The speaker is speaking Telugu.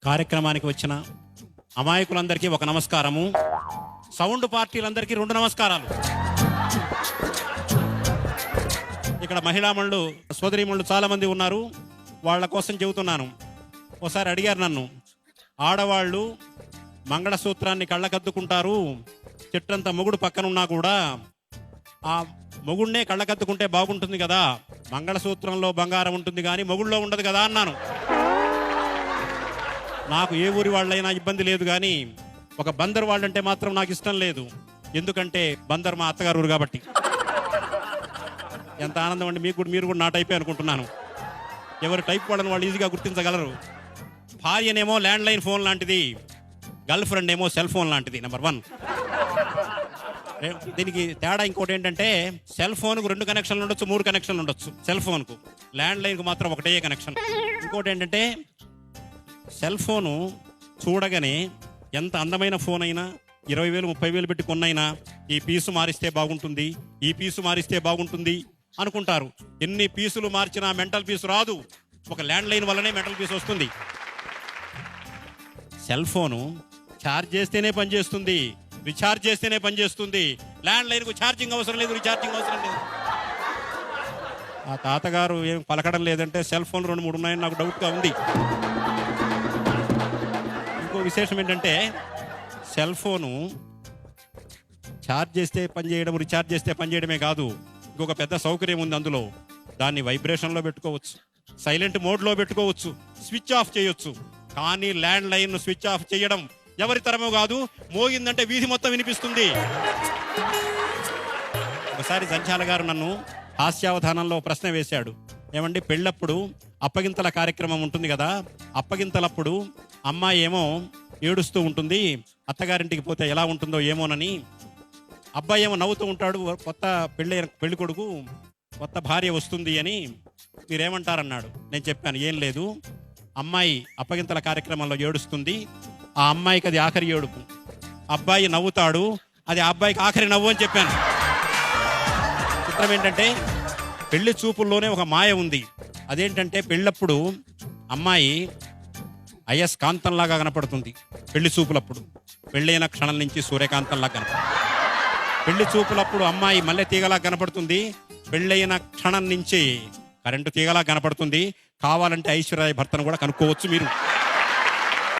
కార్యక్రమానికి వచ్చిన అమాయకులందరికీ ఒక నమస్కారము, సౌండ్ పార్టీలందరికీ 2 నమస్కారాలు. ఇక్కడ మహిళామణులు సోదరీమణులు చాలా మంది ఉన్నారు, వాళ్ళ కోసం చెబుతున్నాను. ఒకసారి అడిగారు నన్ను, ఆడవాళ్ళు మంగళసూత్రాన్ని కళ్ళకద్దుకుంటారు, చెట్టంత మొగుడు పక్కనున్నా కూడా ఆ మొగుడినే కళ్ళకద్దుకుంటే బాగుంటుంది కదా, మంగళసూత్రంలో బంగారం ఉంటుంది కానీ మొగుళ్ళో ఉండదు కదా అన్నాను. నాకు ఏ ఊరి వాళ్ళైనా ఇబ్బంది లేదు, కానీ ఒక బందర్ వాళ్ళంటే మాత్రం నాకు ఇష్టం లేదు. ఎందుకంటే బందర్ మా అత్తగారు ఊరు కాబట్టి. ఎంత ఆనందం అండి, మీరు కూడా నా టైపే అనుకుంటున్నాను. ఎవరు టైప్ వాళ్ళని వాళ్ళు ఈజీగా గుర్తించగలరు. భార్యనేమో ల్యాండ్ లైన్ ఫోన్ లాంటిది, గర్ల్ ఫ్రెండ్ ఏమో సెల్ ఫోన్ లాంటిది. నెంబర్ 1. దీనికి తేడా ఇంకోటి ఏంటంటే, సెల్ ఫోన్కు 2 కనెక్షన్లు ఉండొచ్చు, 3 కనెక్షన్లు ఉండొచ్చు. సెల్ ఫోన్కు, ల్యాండ్ లైన్కు మాత్రం ఒకటే కనెక్షన్. ఇంకోటి ఏంటంటే, సెల్ ఫోను చూడగానే ఎంత అందమైన ఫోన్ అయినా 20,000 30,000 పెట్టి కొన్నైనా ఈ పీసు మారిస్తే బాగుంటుంది, ఈ పీసు మారిస్తే బాగుంటుంది అనుకుంటారు. ఎన్ని పీసులు మార్చినా మెంటల్ పీసు రాదు. ఒక ల్యాండ్ లైన్ వల్లనే మెంటల్ పీసు వస్తుంది. సెల్ ఫోను ఛార్జ్ చేస్తేనే పనిచేస్తుంది, రీఛార్జ్ చేస్తేనే పనిచేస్తుంది. ల్యాండ్ లైన్కు ఛార్జింగ్ అవసరం లేదు, రీఛార్జింగ్ అవసరం లేదు. ఆ తాతగారు ఏం పలకడం లేదంటే సెల్ ఫోన్ 2-3 ఉన్నాయని నాకు డౌట్గా ఉంది. ఇంకో విశేషం ఏంటంటే, సెల్ ఫోను ఛార్జ్ చేస్తే పనిచేయడం, రీఛార్జ్ చేస్తే పనిచేయడమే కాదు, ఇంకొక పెద్ద సౌకర్యం ఉంది అందులో. దాన్ని వైబ్రేషన్లో పెట్టుకోవచ్చు, సైలెంట్ మోడ్లో పెట్టుకోవచ్చు, స్విచ్ ఆఫ్ చేయొచ్చు. కానీ ల్యాండ్ లైన్ స్విచ్ ఆఫ్ చేయడం ఎవరి తరమో కాదు, మోగిందంటే వీధి మొత్తం వినిపిస్తుంది. ఒకసారి సంచాల గారు నన్ను హాస్యావధానంలో ప్రశ్న వేశాడు. ఏమండి, పెళ్ళప్పుడు అప్పగింతల కార్యక్రమం ఉంటుంది కదా, అప్పగింతలప్పుడు అమ్మాయి ఏమో ఏడుస్తూ ఉంటుంది, అత్తగారింటికి పోతే ఎలా ఉంటుందో ఏమోనని. అబ్బాయి ఏమో నవ్వుతూ ఉంటాడు, కొత్త పెళ్లి కొడుకు కొత్త భార్య వస్తుంది అని. మీరేమంటారన్నాడు. నేను చెప్పాను, ఏం లేదు, అమ్మాయి అప్పగింతల కార్యక్రమంలో ఏడుస్తుంది, ఆ అమ్మాయికి అది ఆఖరి ఏడుపు. అబ్బాయి నవ్వుతాడు, అది ఆ అబ్బాయికి ఆఖరి నవ్వు అని చెప్పాను. చిత్రం ఏంటంటే, పెళ్లి చూపుల్లోనే ఒక మాయ ఉంది. అదేంటంటే, పెళ్ళప్పుడు అమ్మాయి అయస్కాంతంలాగా కనపడుతుంది పెళ్లి చూపులప్పుడు. పెళ్ళైన క్షణం నుంచి సూర్యకాంతంలాగా కనపడుతుంది. పెళ్లి చూపులప్పుడు అమ్మాయి మల్లె తీగలా కనపడుతుంది, పెళ్ళైన క్షణం నుంచి కరెంటు తీగలా కనపడుతుంది. కావాలంటే ఐశ్వర్య భర్తను కూడా కనుక్కోవచ్చు మీరు.